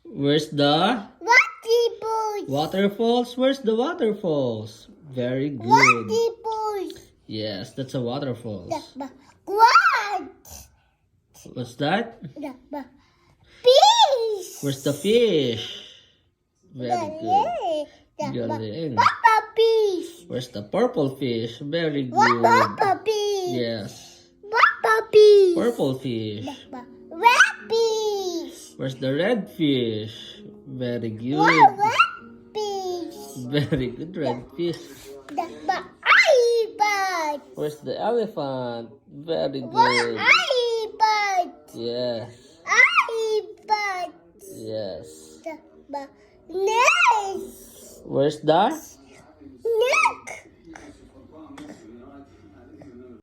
Where's the waterfalls? Where's the waterfalls? Very good. Yes, that's a waterfalls. What's that? Fish. Where's the fish? Very good. Galing. Fish. Where's the purple fish? Very good. Fish. Yes. Fish. Purple fish. Red fish. Where's the red fish? Very good. Red fish. Very good, red fish. Elephant. Where's the elephant? Very good. Elephant. Yes. Elephant. Yes. Neck. Where's the Neck.